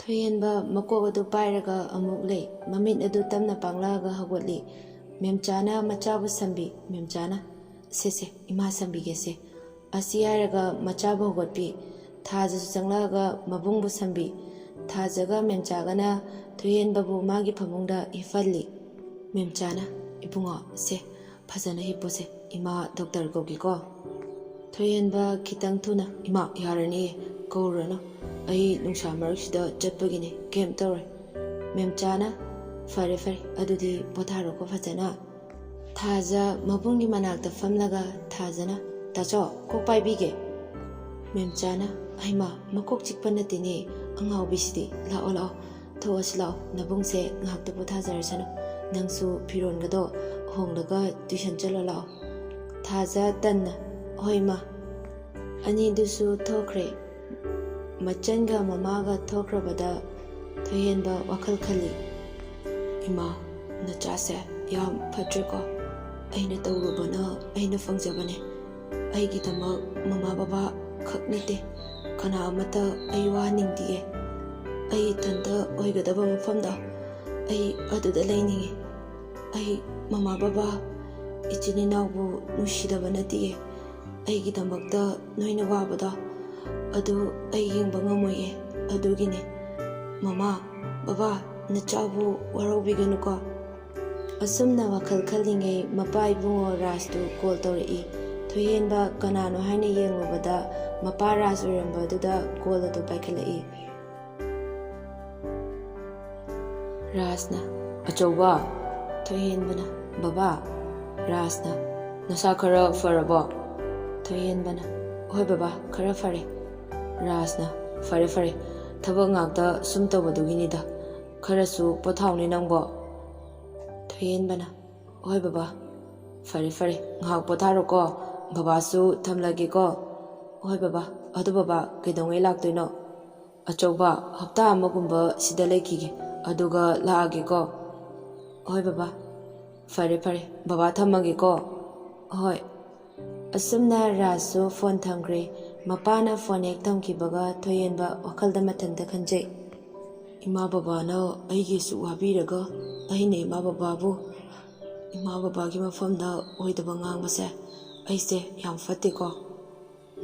Thoiyenba makok adu pairaga amuk lei mamit adu tamna panglaga hagotli memchana machabu sambi memchana se ima sambi gese asi hairaga machabu hagotpi thaja changlaga mabungbu sambi thajaga memchagana Thoiyenbabu magi phamungda ifalli memchana ibungo se phajana hipose ima doctor gogiko Thoiyenba khitang thuna ima yarani kaurano ai nungsa marksida chatpagini kem tawre memchana fare adudi potharo ko phajana thaja mabungi manakta famlaga thajana tacho ko paibige memchana aima makok chikpa natini angau bisidi lao thoaslao nabungse ngakta pothajarsana nangsu phiron gado honglaga tuition chalo lao thaja tanna hoima ani dusu thokre Machanga mamaga thokrabada Thoiyenba wakhal khali ima nachase yam phatreko aina tawrubana aina fangjabane aigi tamak mama baba khaknite kana amata aiwa ningdiye ai tanda oigadaba mafamda ai aduda lainingi ai mama baba ichini nawbu nushidaba natiye aigi tamakta noina wabada adu ai yengba ngamoye adugine mama baba nachabu waraubiganuko asumna wakhal khalingai mapa ibungo rastu call torei Thoiyenba kanano haina yenglubada mapa ras uramba duda call adu paikhalai rasna achauba Thoiyenbana baba rasna nasa khara farabo Thoiyenbana hoi baba khara fare Rasna fare thabak ngakta sum tawbaduginida kharasu pothawni nangbo Thoiyenbana hoi baba fare ngak potharo ko baba su thamlagi ko hoi baba adu baba kedongai laktoino achauba hapta amagumba sida lekige aduga laage ko hoi baba fare baba thamagi ko hoi asumna rasu phone thangre mapana phone ek thamkibaga Thoiyenba wakhalda mathanda khanjai ima baba na aigi su wabiraga aine ima baba gi mafamda oidaba ngangbase aise yam fatiko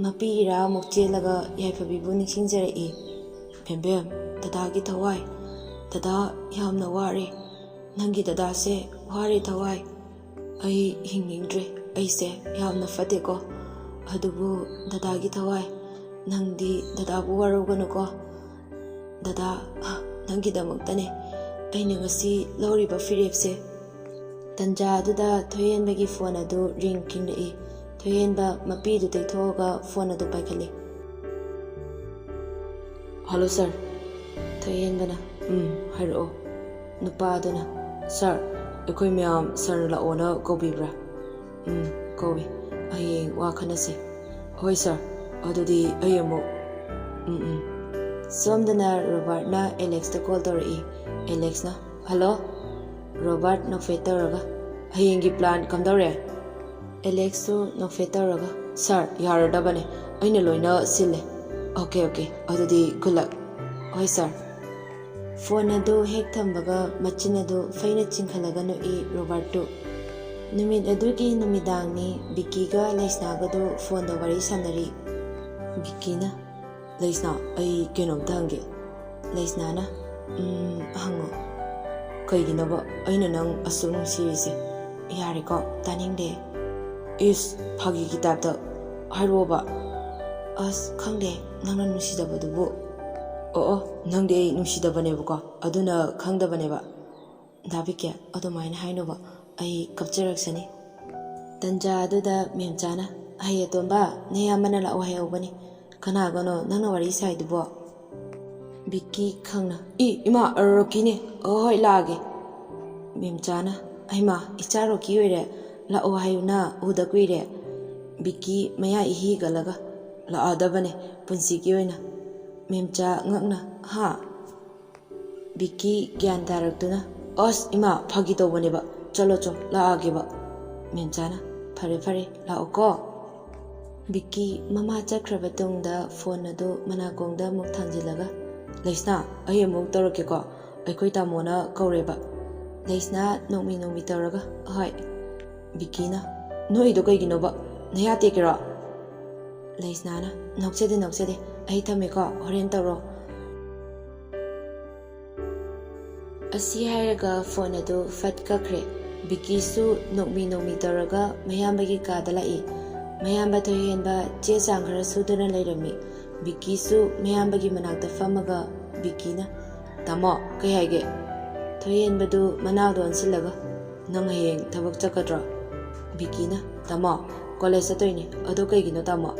mapira mukchelaga yaifabibu ningsingjarei bembem dada gi thawai dada yamna ware nangi dada se ware thawai ai hingningdre aise yamna fatiko adubu dada gi thawai nangdi dada bu warauganuko dada nangi damaktane aina ngasi loriba firepse tanja aduda Thoiyenba gi phone adu ring kingrei Thoiyenba mapi du teithoga phone adu paikhali hello sir Thoiyenbana hairo nupa aduna sir ekoi myam sir la ona kobibra kobi ai wa khanase hoi sir adudi ayamo somdana Robert na Alex ta call torei Alex na hello Robert no fetaraga hayengi plan kamdore Alex su no fetaraga sir yaradabane aina loina sille okay adudi good luck hoi sir phone adu hek thambaga machin adu faina chingkhalaga no I Robert tu numit adugi numidangni Vicky-ga Leisna-ga do phone da wari sanari Vicky-na Leisna ai kenom thange Leisna-na hango kaiginaba aina nang asung series yari ko taningde is phagi kitab da haroba as khangde nangna nusidaba dubu nangde nusidabane buko aduna khangdabane ba dabike adumaina hainoba ai kapcharaksani tanja aduda memchana haye tomba ne Amana la ohayobani kana gano nangna wari saidubo Vicky khangna ima arokine hoi lage memchana aima icharoki oire la ohayuna uda kuire Vicky maya ihi galaga la adabane punsi ki oina memcha ngakna ha Vicky gyan taraktuna os ima phagi tobane ba chalo laage ba memchana fare laoko Vicky mama chakraba tungda phone adu manakongda muk thangjilaga Leisna ai amuk tawrake ko aikoi tamona kaureba. Leisna nomi tawraga hoi Vicky-na noido kaiginoba naya tekira. Leisna-na noksede ai thameko horen tawro. Asi hairaga phone adu fat kakre. Vicky su nomi tawraga mayambagi kada lai. Mayamba Thoihenba che chang khara suduna lairami. Vicky su mayambagi manakta famaga Vicky-na tamo kai haige. Thoihenbadu manawdo ansilaga nang hayeng thabak chakadra. Vicky-na tamo college satoine ado kaigino tamo.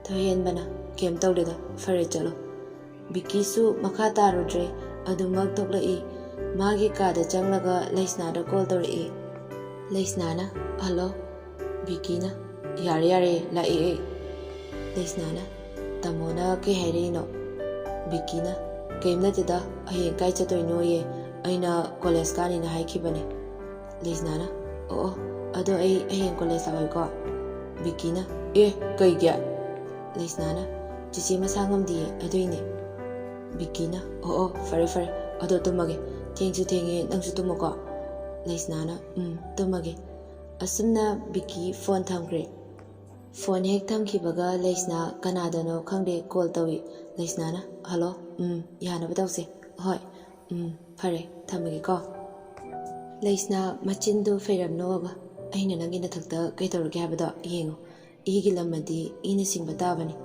Thoihenbana kem tawleda fare chalo. Vicky su makha tarudre adumak toklai. Magi kada changlaga Leisna-da call tawri. Leisna-na hello Vicky-na yare lai. Leisna-na tamona ke hairino. Vicky-na kemna tida hayeng kai chatoino ye aina college kani na haikibane. Leisna-na oh ado ai hayeng college awai ko. Vicky-na kai gya. Leisna-na chichi masangamdi adoine. Vicky-na oh fare ado tumage thengsu thenge nangsu tumako. Leisna-na tumage. Asumna Vicky phone thamkre. Phone hek thamkibaga Leisna kanadano khangde call tawi. Leisna-na hello yanaba tawse hoi fare thamage ko. Leisna machindu feiramnoga aina nangi nathakta kai tawrage habada yengo igi lamadi ina singba tabani.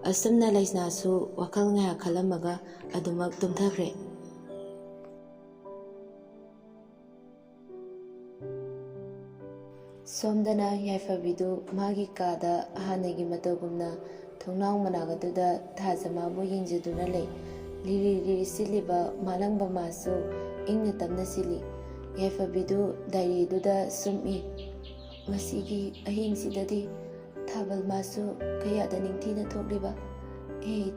Asumna Leisna su wakal ngaya khalamaga adumak tumthakre. Somdana yaifabidu magi kada hanagi matagumna thongnau managaduda thajamabu yingjaduna lei. Liri siliba malangba masu ingna tamna sili. Yaifabidu dairiduda sumi. Masigi ahingsidadi thabal masu kayada ningthina thokliba.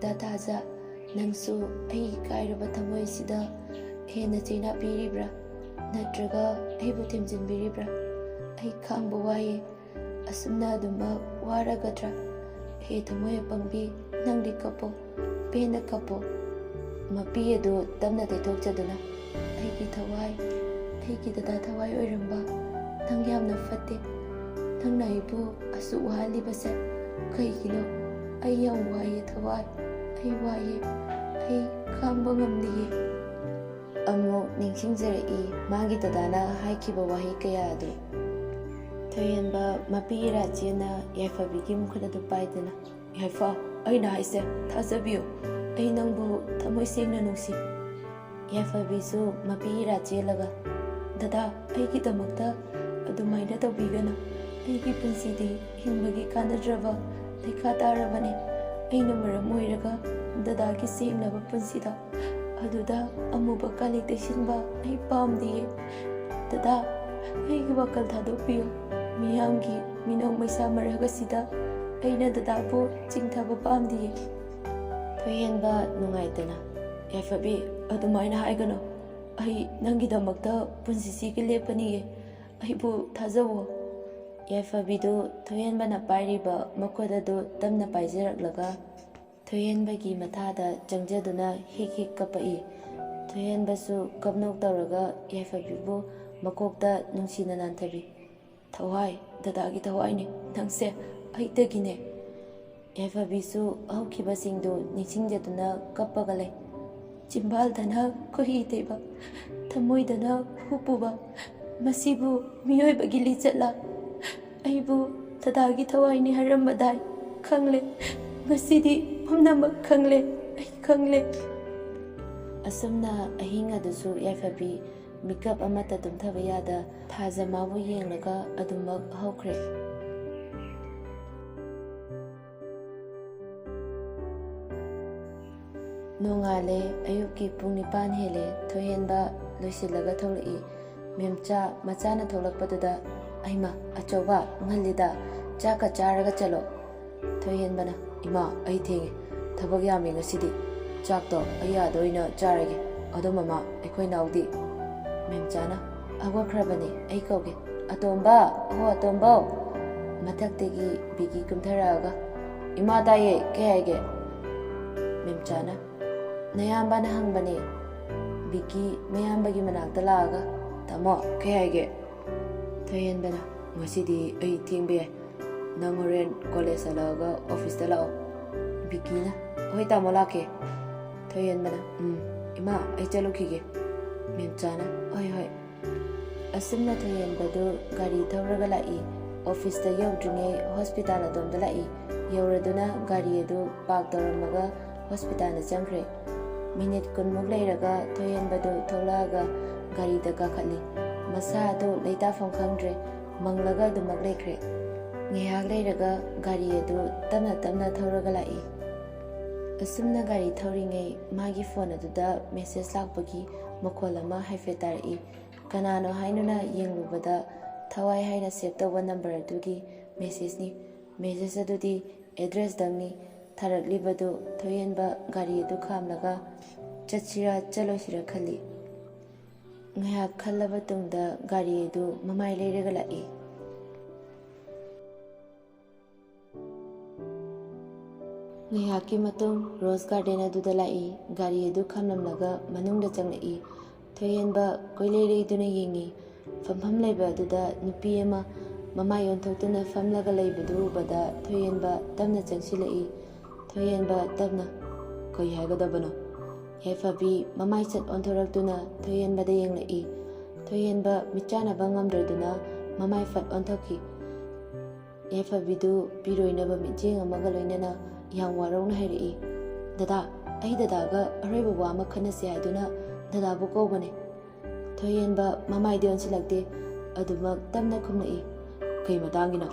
Ta thaja nangsu ai kairaba thamoi sida hena china piribra natraga aibu thimjinbiribra. Ai khangba waye asumna aduma waragadra thamoy pangbi nangdi kapo pena kapo mapi adu tamna tethokchaduna aigi thawai aigi dada thawai oiramba nang yamna fatte nang naibu asu wali base kaigino ai yam waye thawai ai waye ai khangba ngamniye amu ningsingjarai magi dadana haikiba wahi kaya adu. Thoihenba mapi rajena yaifabigi mukhadadu paidana yaifa aina haise thajabiyo ai nangbu thamoi sengna nungsi. Yaifabisu mapi rajelaga dada aigi damakta adumaina tawbigana aigi punsidi hinbagi kanadraba lekha tarabane aina maram oiraga dadagi sengnaba punsida aduda amuba kali tesinba ai pamdiye. Dada aigi wakal thadokpiyo miyamgi minong maisa maragasida aina dadabu chingthaba pamdiye. Thoihenba nungaitana yaifabi adumaina haigano ai nangidamakta punsisigi lepaniye aibu thajawo. Yaifabidu Thoihenbana pairiba makodadu tamna paijaraklaga Thoihenbagi mathada changjaduna hik kapai. Thoihenbasu kapnok tawraga yaifabibu makokta nungsina nanthabi. Thawai dadagi thawaine nangse aitagine. Yaifabisu haukhibasingdu ningsingjaduna kappaga lei. Chimbaldana kohi teba thamoidana hupuba masibu miyoibagi lichatla aibu dadagi thawaine harambadai khangle ngasidi pumnamak khangle ai khangle. Asumna ahinga dusu yaifabi mikap amata tumthaba yada thajamabu yenglaga adumak haukre. Nongale ayuki pung 9 hele Thoihenba loisilaga tholai. Memcha machana tholakpaduda aima achoba ngalida chaka charaga chalo. Thoihenbana ima ai thenge thabak yami ngasidi chakto ayada oina charage ado mama aikoi naudi. Memchana agwakrabani ai kauge atomba atomba mathaktegi bigi kumtharaga ima taye ke haige. Memchana ꯅꯌꯥꯝꯕꯅ ꯍꯪꯕꯅꯦ ꯕꯤꯀꯤ ꯃꯌꯥꯝꯕꯒꯤ ꯃꯅꯥꯛꯇ ꯂꯥꯛꯑꯒ ꯇꯥꯃꯣ ꯀꯩ ꯍꯥꯏꯒꯦ ꯊꯣꯏꯍꯦꯟꯕꯅ ꯉꯁꯤꯗꯤ ꯑꯩ ꯊꯦꯡꯕ ꯌꯥꯏ ꯅꯪ ꯍꯣꯔꯦꯟ ꯀꯣꯂꯦꯖ ꯍꯜꯂꯛꯑꯒ ꯑꯣꯐꯤꯁꯇ ꯂꯥꯛꯑꯣ ꯕꯤꯀꯤꯅ ꯍꯣꯏ ꯇꯥꯃꯣ ꯂꯥꯛꯀꯦ ꯊꯣꯏꯍꯦꯟꯕꯅ ꯏꯃꯥ ꯑꯩ ꯆꯠꯂꯨꯈꯤꯒꯦ ꯃꯦꯝꯆꯥꯅ ꯍꯣꯏ ꯍꯣꯏ ꯑꯁꯨꯝꯅ ꯊꯣꯏꯍꯦꯟꯕꯗꯨ ꯒꯥꯔꯤ ꯊꯧꯔꯒ ꯂꯥꯛꯏ ꯑꯣꯐꯤꯁꯇ ꯌꯧꯗ꯭ꯔꯤꯉꯩ ꯍꯣꯁꯄꯤꯇꯥꯜ ꯑꯗꯣꯝꯗ ꯂꯥꯛꯏ ꯌꯧꯔꯗꯨꯅ ꯒꯥꯔꯤ ꯑꯗꯨ ꯄꯥꯔꯛ ꯇꯧꯔꯝꯃꯒ ꯍꯣꯁꯄꯤꯇꯥꯜꯗ ꯆꯪꯈ꯭ꯔꯦ ꯃꯤꯅꯤꯠ 10ꯃꯨꯛ ꯂꯩꯔꯒ ꯊꯣꯏꯍꯦꯟꯕꯗꯨ ꯊꯣꯛꯂꯛꯑꯒ ꯒꯥꯔꯤꯗ ꯀꯥꯈꯠꯂꯤ ꯃꯁꯥ ꯑꯗꯨ ꯂꯩꯇꯥꯐꯝ ꯈꯪꯗ꯭ꯔꯦ ꯃꯪꯂꯒ ꯑꯗꯨꯃꯛ ꯂꯩꯈ꯭ꯔꯦ ꯉꯥꯏꯍꯥꯛ ꯂꯩꯔꯒ ꯒꯥꯔꯤ ꯑꯗꯨ ꯇꯞꯅ ꯇꯞꯅ ꯊꯧꯔꯒ ꯂꯥꯛꯏ ꯑꯁꯨꯝꯅ ꯒꯥꯔꯤ ꯊꯧꯔꯤꯉꯩ ꯃꯥꯒꯤ ꯐꯣꯟ ꯑꯗꯨꯗ ꯃꯦꯁꯦꯖ ꯂꯥꯛꯄꯒꯤ ꯃꯈꯣꯜ ꯑꯃ ꯍꯥꯏꯐꯦꯠ ꯇꯥꯔꯛꯏ ꯀꯅꯥꯅꯣ ꯍꯥꯏꯅꯅ ꯌꯦꯡꯂꯨꯕꯗ ꯊꯋꯥꯏ ꯍꯥꯏꯅ ꯁꯦꯞ ꯇꯧꯕ ꯅꯝꯕꯔ ꯑꯗꯨꯒꯤ ꯃꯦꯁꯦꯖꯅꯤ ꯃꯦꯁꯦꯖ ꯑꯗꯨꯗꯤ ꯑꯦꯗ꯭ꯔꯦꯁꯇꯪꯅꯤ ꯊꯥꯔꯛꯂꯤꯕꯗꯨ ꯊꯣꯏꯍꯦꯟꯕ ꯒꯥꯔꯤ ꯑꯗꯨ ꯈꯥꯝꯂꯒ ꯆꯠꯁꯤꯔꯥ ꯆꯠꯂꯣꯏꯁꯤꯔꯥ ꯈꯜꯂꯤ ꯉꯥꯏꯍꯥꯛ ꯈꯜꯂꯕ ꯇꯨꯡꯗ ꯒꯥꯔꯤ ꯑꯗꯨ ꯃꯃꯥꯏ ꯂꯩꯔꯒ ꯂꯥꯛꯏ ꯉꯥꯏꯍꯥꯛꯀꯤ ꯃꯇꯨꯡ ꯔꯣꯁ ꯒꯥꯔꯗꯦꯟ ꯑꯗꯨꯗ ꯂꯥꯛꯏ ꯒꯥꯔꯤ ꯑꯗꯨ ꯈꯥꯝꯂꯝꯂꯒ ꯃꯅꯨꯡꯗ ꯆꯪꯂꯛꯏ ꯊꯣꯏꯍꯦꯟꯕ ꯀꯣꯏꯂꯩ ꯗꯨꯅ ꯌꯦꯡꯉꯤ ꯐꯝꯐꯝ ꯂꯩꯕ ꯑꯗꯨꯗ ꯅꯨꯄꯤ ꯑꯃ ꯃꯃꯥꯏ ꯑꯣꯟꯊꯣꯛꯇꯨꯅ ꯐꯝꯂꯒ ꯂꯩꯕꯗꯨ ꯎꯕꯗ ꯊꯣꯏꯍꯦꯟꯕ ꯇꯞꯅ ꯆꯪꯁꯤꯜꯂꯛꯏ ꯊꯣꯏꯍꯦꯟꯕ ꯇꯞꯅ ꯀꯩ ꯍꯥꯏꯒꯗꯕꯅꯣ ꯌꯥꯏꯐꯕꯤ ꯃꯃꯥꯏ ꯆꯠ ꯑꯣꯟꯊꯣꯔꯛꯇꯨꯅ ꯊꯣꯏꯍꯦꯟꯕꯗ ꯌꯦꯡꯂꯛꯏ ꯊꯣꯏꯍꯦꯟꯕ ꯃꯤꯠꯆꯥꯟꯅꯕ ꯉꯝꯗ꯭ꯔꯗꯨꯅ ꯃꯃꯥꯏ ꯐꯠ ꯑꯣꯟꯊꯣꯛꯈꯤ ꯌꯥꯏꯐꯕꯤꯗꯨ ꯄꯤꯔꯣꯏꯅꯕ ꯃꯤꯠꯌꯦꯡ ꯑꯃꯒ ꯂꯣꯏꯅꯅ ꯌꯥꯝ ꯋꯥꯔꯧꯅ ꯍꯥꯏꯔꯛꯏ ꯗꯗꯥ ꯑꯩ ꯗꯗꯥꯒ ꯑꯔꯣꯏꯕ ꯋꯥ ꯑꯃ ꯈꯟꯅꯁꯤ ꯍꯥꯏꯗꯨꯅ ꯗꯗꯥꯕꯨ ꯀꯧꯕꯅꯦ ꯊꯣꯏꯍꯦꯟꯕ ꯃꯃꯥꯏꯗꯤ ꯑꯣꯟꯁꯤꯜꯂꯛꯇꯦ ꯑꯗꯨꯃꯛ ꯇꯞꯅ ꯈꯨꯝꯂꯛꯏ ꯀꯩ ꯃꯇꯥꯡꯒꯤꯅꯣ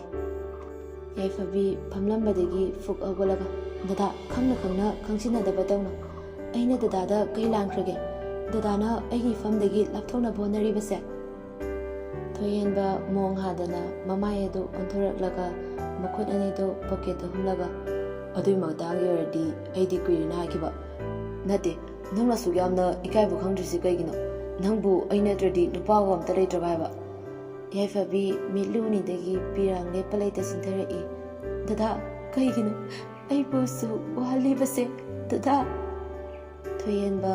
ꯌꯥꯏꯐꯕꯤ ꯐꯝꯂꯝꯕꯗꯒꯤ ꯐꯨꯛ ꯍꯧꯒꯠꯂꯒ ꯗꯗꯥ ꯈꯪꯅ ꯈꯪꯅ ꯈꯪꯁꯤꯟꯅꯗꯕ ꯇꯧꯅꯣ ꯑꯩꯅ ꯗꯗꯥꯗ ꯀꯩ ꯂꯥꯟꯈ꯭ꯔꯒꯦ ꯗꯗꯥꯅ ꯑꯩꯒꯤ ꯏꯐꯝꯗꯒꯤ ꯂꯥꯞꯊꯣꯛꯅꯕ ꯍꯣꯠꯅꯔꯤꯕꯁꯦ ꯊꯣꯏꯍꯦꯟꯕ ꯃꯣꯡ ꯍꯥꯗꯅ ꯃꯃꯥꯏ ꯑꯗꯨ ꯑꯣꯟꯊꯣꯔꯛꯂꯒ ꯃꯈꯨꯠ ꯑꯅꯤꯗꯨ ꯄꯣꯀꯦꯠꯇ ꯍꯨꯝꯂꯒ ꯑꯗꯨꯏ ꯃꯇꯥꯡꯒꯤ ꯑꯣꯏꯔꯗꯤ ꯑꯩꯗꯤ ꯀꯨꯏꯔꯦꯅ ꯍꯥꯏꯈꯤꯕ ꯅꯠꯇꯦ ꯅꯪꯅ ꯑꯁꯨꯛ ꯌꯥꯝꯅ ꯏꯀꯥꯏꯕ ꯈꯪꯗ꯭ꯔꯤꯁꯤ ꯀꯩꯒꯤꯅꯣ ꯅꯪꯕꯨ ꯑꯩ ꯅꯠꯇ꯭ꯔꯗꯤ ꯅꯨꯄꯥꯒ ꯑꯝꯇ ꯂꯩꯇ꯭ꯔꯕ ꯍꯥꯏꯕ ꯌꯥꯏꯐꯕꯤ ꯃꯤꯠꯂꯨꯅꯤꯗꯒꯤ ꯄꯤꯔꯥꯡ ꯂꯦꯞꯄ ꯂꯩꯇ ꯆꯤꯡꯊꯔꯛꯏ ꯗꯗꯥ ꯀꯩꯒꯤꯅꯣ ꯑꯩꯕꯨꯁꯨ ꯋꯥꯍꯜꯂꯤꯕꯁꯦ ꯗꯗꯥ ꯊꯣꯏꯍꯦꯟꯕ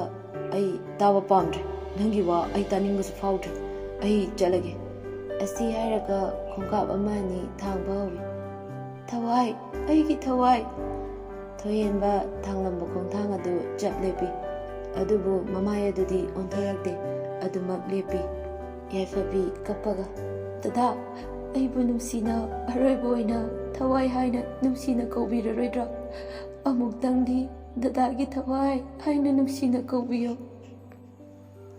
ꯑꯩ ꯇꯥꯕ ꯄꯥꯝꯗ꯭ꯔꯦ ꯅꯪꯒꯤ ꯋꯥ ꯑꯩ ꯇꯥꯅꯤꯡꯕꯁꯨ ꯐꯥꯎꯗ꯭ꯔꯦ ꯑꯩ ꯆꯠꯂꯒꯦ ꯑꯁꯤ ꯍꯥꯏꯔꯒ ꯈꯣꯡꯀꯥꯞ ꯑꯃ ꯑꯅꯤ ꯊꯥꯡꯕ ꯍꯧꯏ ꯊꯋꯥꯏ ꯑꯩꯒꯤ ꯊꯋꯥꯏ ꯊꯣꯏꯍꯦꯟꯕ ꯊꯥꯡꯂꯝꯕ ꯈꯣꯡꯊꯥꯡ ꯑꯗꯨ ꯆꯞ ꯂꯦꯞꯄꯤ ꯑꯗꯨꯕꯨ ꯃꯃꯥꯏ ꯑꯗꯨꯗꯤ ꯑꯣꯟꯊꯣꯔꯛꯇꯦ ꯑꯗꯨꯃꯛ ꯂꯦꯞꯄꯤ ꯌꯥꯏꯐꯕꯤ ꯀꯞꯄꯒ ꯗꯗꯥ ꯑꯩꯕꯨ ꯅꯨꯡꯁꯤꯅ ꯑꯔꯣꯏꯕ ꯑꯣꯏꯅ ꯊꯋꯥꯏ ꯍꯥꯏꯅ ꯅꯨꯡꯁꯤꯅ ꯀꯧꯕꯤꯔꯔꯣꯏꯗ꯭ꯔꯥ ꯑꯃꯨꯛꯇꯪꯗꯤ ꯗꯗꯥꯒꯤ ꯊꯋꯥꯏ ꯍꯥꯏꯅ ꯅꯨꯡꯁꯤꯅ ꯀꯧꯕꯤꯌꯣ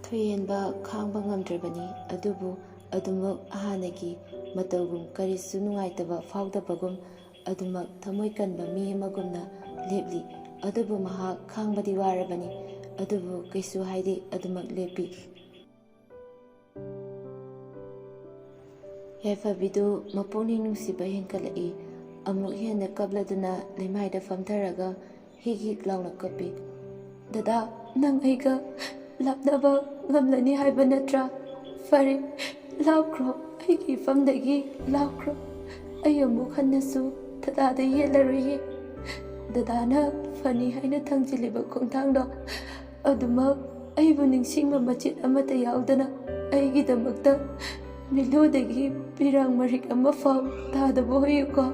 ꯊꯣꯏꯍꯦꯟꯕ ꯈꯥꯡꯕ ꯉꯝꯗ꯭ꯔꯕꯅꯤ ꯑꯗꯨꯕꯨ ꯑꯗꯨꯃꯛ ꯍꯥꯟꯅꯒꯤ ꯃꯇꯧꯒꯨꯝ ꯀꯔꯤꯁꯨ ꯅꯨꯡꯉꯥꯏꯇꯕ ꯐꯥꯎꯗꯕꯒꯨꯝ ꯑꯗꯨꯃꯛ ꯊꯃꯣꯏ ꯀꯟꯕ ꯃꯤ ꯑꯃꯒꯨꯝꯅ ꯂꯦꯞꯂꯤ ꯑꯗꯨꯕꯨ ꯃꯍꯥꯛ ꯈꯥꯡꯕꯗꯤ ꯋꯥꯔꯕꯅꯤ ꯑꯗꯨꯕꯨ ꯀꯩꯁꯨ ꯍꯥꯏꯗꯦ ꯑꯗꯨꯃꯛ ꯂꯦꯞꯄꯤ ꯌꯥꯏꯐꯕꯤꯗꯨ ꯃꯄꯨꯛꯅꯤꯡ ꯅꯨꯡꯁꯤꯕ ꯍꯦꯟꯀꯠꯂꯛꯏ ꯑꯃꯨꯛ ꯍꯦꯟꯅ ꯀꯞꯂꯗꯨꯅ ꯂꯩꯃꯥꯏꯗ ꯐꯝꯊꯔꯒ ꯍꯤꯛ ꯍꯤꯛ ꯂꯥꯎꯅ ꯀꯞꯄꯤ ꯗꯗꯥ ꯅꯪ ꯑꯩꯒ ꯂꯥꯞꯅꯕ ꯉꯝꯂꯅꯤ ꯍꯥꯏꯕ ꯅꯠꯇ꯭ꯔꯥ ꯐꯔꯦ ꯂꯥꯞꯈ꯭ꯔꯣ ꯑꯩꯒꯤ ꯏꯐꯝꯗꯒꯤ ꯂꯥꯞꯈ꯭ꯔꯣ ꯑꯩ ꯑꯃꯨꯛ ꯍꯟꯅꯁꯨ ꯗꯗꯥꯗ ꯌꯦꯠꯂꯔꯣꯏꯌꯦ ꯗꯗꯥꯅ ꯐꯅꯤ ꯍꯥꯏꯅ ꯊꯥꯡꯖꯤꯜꯂꯤꯕ ꯈꯣꯡꯊꯥꯡꯗꯣ ꯑꯗꯨꯃꯛ ꯑꯩꯕꯨ ꯅꯤꯡꯁꯤꯡꯕ ꯃꯆꯦꯠ ꯑꯃꯠꯇ ꯌꯥꯎꯗꯅ ꯑꯩꯒꯤꯗꯃꯛꯇ ꯃꯤꯠꯂꯨꯗꯒꯤ ꯄꯤꯔꯥꯡ ꯃꯔꯤꯛ ꯑꯃ ꯐꯥꯎ ꯇꯥꯗꯕ ꯑꯣꯏꯌꯨꯀꯣ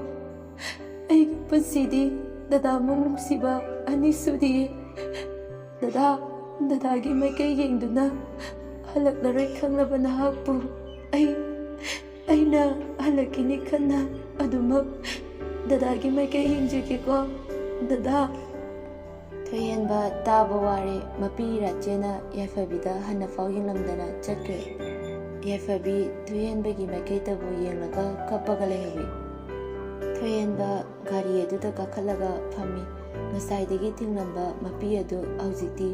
ꯑꯩꯒꯤ ꯄꯨꯟꯁꯤꯗꯤ ꯗꯗꯥꯃꯨꯛ ꯅꯨꯡꯁꯤꯕ ꯑꯅꯤ ꯁꯨꯗꯤꯌꯦ ꯗꯗꯥꯒꯤ ꯃꯥꯏꯀꯩ ꯌꯦꯡꯗꯨꯅ ꯍꯜꯂꯛꯂꯔꯣꯏ ꯈꯪꯂꯕ ꯅꯍꯥꯛꯄꯨ ꯑꯩꯅ ꯍꯜꯂꯛꯈꯤꯅꯤ ꯈꯟꯅ ꯑꯗꯨꯃꯛ ꯗꯗꯥꯒꯤ ꯃꯥꯏꯀꯩ ꯌꯦꯡꯖꯒꯦꯀꯣ ꯗꯗꯥ ꯊꯣꯏꯍꯦꯟꯕ ꯇꯥꯕ ꯋꯥꯔꯦ ꯃꯄꯤ ꯔꯥꯆꯦꯅ ꯌꯥꯏꯐꯕꯤꯗ ꯍꯟꯅꯐꯥꯎ ꯌꯦꯡꯂꯝꯗꯅ ꯆꯠꯈ꯭ꯔꯦ ꯌꯥꯏꯐꯕꯤ ꯊꯣꯏꯍꯦꯟꯕꯒꯤ ꯃꯥꯏꯀꯩꯗꯕꯨ ꯌꯦꯡꯂꯒ ꯀꯞꯄꯒ ꯂꯩꯍꯧꯏ ꯊꯣꯏꯍꯦꯟꯕ ꯒꯥꯔꯤ ꯑꯗꯨꯗ ꯀꯥꯈꯠꯂꯒ ꯐꯝꯃꯤ ꯉꯁꯥꯏꯗꯒꯤ ꯊꯤꯡꯂꯝꯕ ꯃꯄꯤ ꯑꯗꯨ ꯍꯧꯖꯤꯛꯇꯤ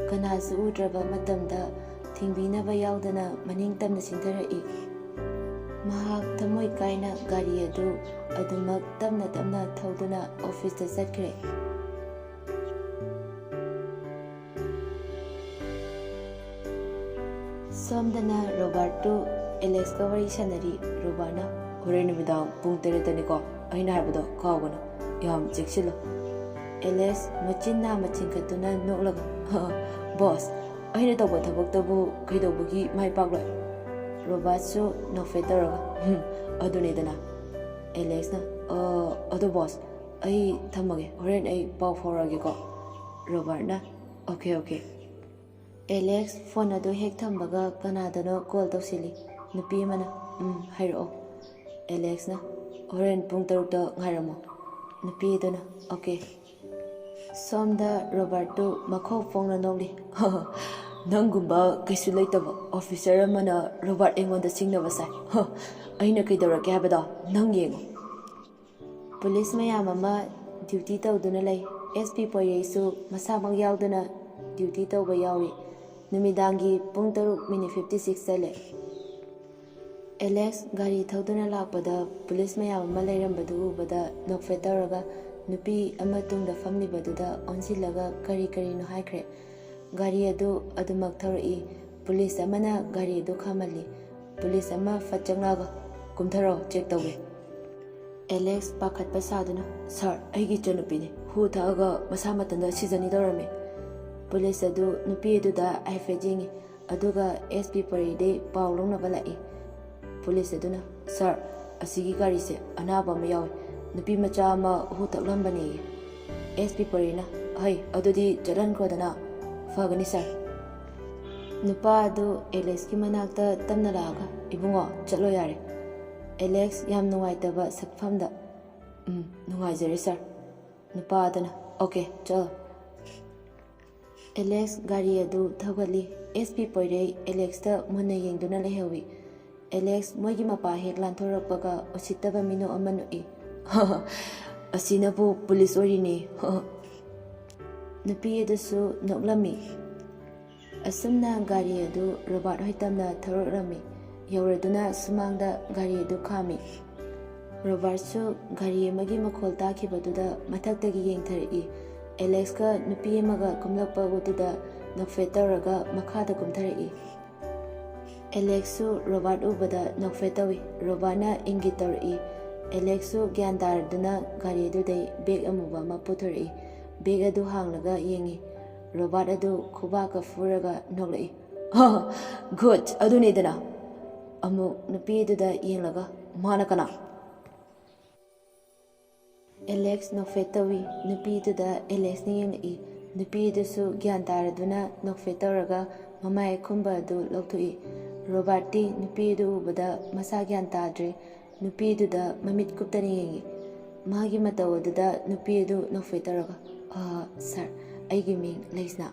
ꯀꯅꯥꯁꯨ ꯎꯗ꯭ꯔꯕ ꯃꯇꯝꯗ ꯊꯤꯡꯕꯤꯅꯕ ꯌꯥꯎꯗꯅ ꯃꯅꯤꯡ ꯇꯝꯅ ꯆꯤꯡꯊꯔꯛꯏ ꯃꯍꯥꯛ ꯊꯃꯣꯏ ꯀꯥꯏꯅ ꯒꯥꯔꯤ ꯑꯗꯨ ꯑꯗꯨꯃꯛ ꯇꯞꯅ ꯇꯞꯅ ꯊꯧꯗꯨꯅ ꯑꯣꯐꯤꯁꯇ ꯆꯠꯈ꯭ꯔꯦ ꯁꯣꯝꯗꯅ ꯔꯣꯕꯥꯔꯠꯇꯨ ꯑꯦꯂꯦꯛꯁꯀ ꯋꯥꯔꯤ ꯁꯥꯟꯅꯔꯤ ꯔꯣꯕꯥꯔꯠꯅ ꯍꯣꯔꯦꯟ ꯅꯨꯃꯤꯗꯥꯡ ꯄꯨꯡ 8ꯗꯅꯤꯀꯣ ꯑꯩꯅ ꯍꯥꯏꯕꯗꯣ ꯀꯥꯎꯒꯅꯨ ꯌꯥꯝ ꯆꯦꯛꯁꯤꯜꯂꯨ Alex machin na machin katuna noklaga. Boss, aina tawba thabaktabu kaidawbagi mai pagloi. Robert su nokfetaraga. Adunidana. Alex na ado boss. Ai thamage horen ai pau forage ko. Robert na okay. Alex phone ado hek thambaga kanadano call tawsili. Nupi mana hairo. Alex na horen pung 6 da ngairamo. Nupi dana okay. Somda Roberto makho phone nongli. Nangumba kaisu leitaba officer amana Robert engonda singnaba sai. Aina kaidawrake habada nang yengo. Police mayam ama duty tawduna lay. SP Poyesu masamang yauduna duty tawba yawi. Numidangi pung 3:56 sale. Alex gari tawduna lakpada police mayam ama lairambadu ubada nokfetaraga nupi ama tungda famlibaduda onsilaga kari no haikre. Gari adu adumak tharai police amana gari adu khamali. Police ama fatchangnaga kumtharo check tawbe. Alex pakhat pasaduna sir aigi chanupini hu thaga masa matanda sizani dorame. Police adu nupi aduda aifejingi aduga SP paride paulong na balai. Police aduna sir asigi gari se anaba ma yawi nupi macha ama hu taklambani. SP parina hai adudi jalan kodana fagani sir. Nupa adu Alex ki manakta tamna laga ibungo chalo yare. Alex yam nungaitaba sakfamda nungaijare sir. Nupa adana okay chalo. Alex gari adu thawali SP poirei Alex ta muna yengduna lehewi. Alex moigi mapa hek lanthorakpaga usittaba mino amanui. Asinabu police orini. Nupi adusu noklami. Asumna gari adu Robert hoitamna tharokrami. Yauraduna sumangda gari adu khami. Robert su gari amagi makhol takibaduda mathaktagi yengtharai. Alex ka nupi amaga kumlakpa ududa nokfetaraga makhada kumtharai. Alex su Robert ubada nokfetawi. Robert na ingit tawrai. Alex su gyan taraduna gari adudai bag amuba ma putharai. Bag adu hanglaga yengi. Robert adu khubaka furaga noklai. Good adunidana. Amu nupi aduda yenglaga mana kana. Alex nokfetawi nupi aduda Alex ni yengai. Nupi adusu gyan taraduna nokfetaraga mamai khumba adu lauthui. Robert ti nupi adu ubada masa gyan tadre. Nupi aduda mamit kuptani yengi. Magi mataw aduda nupi adu nokfetaraga sir aigi ming Leisna.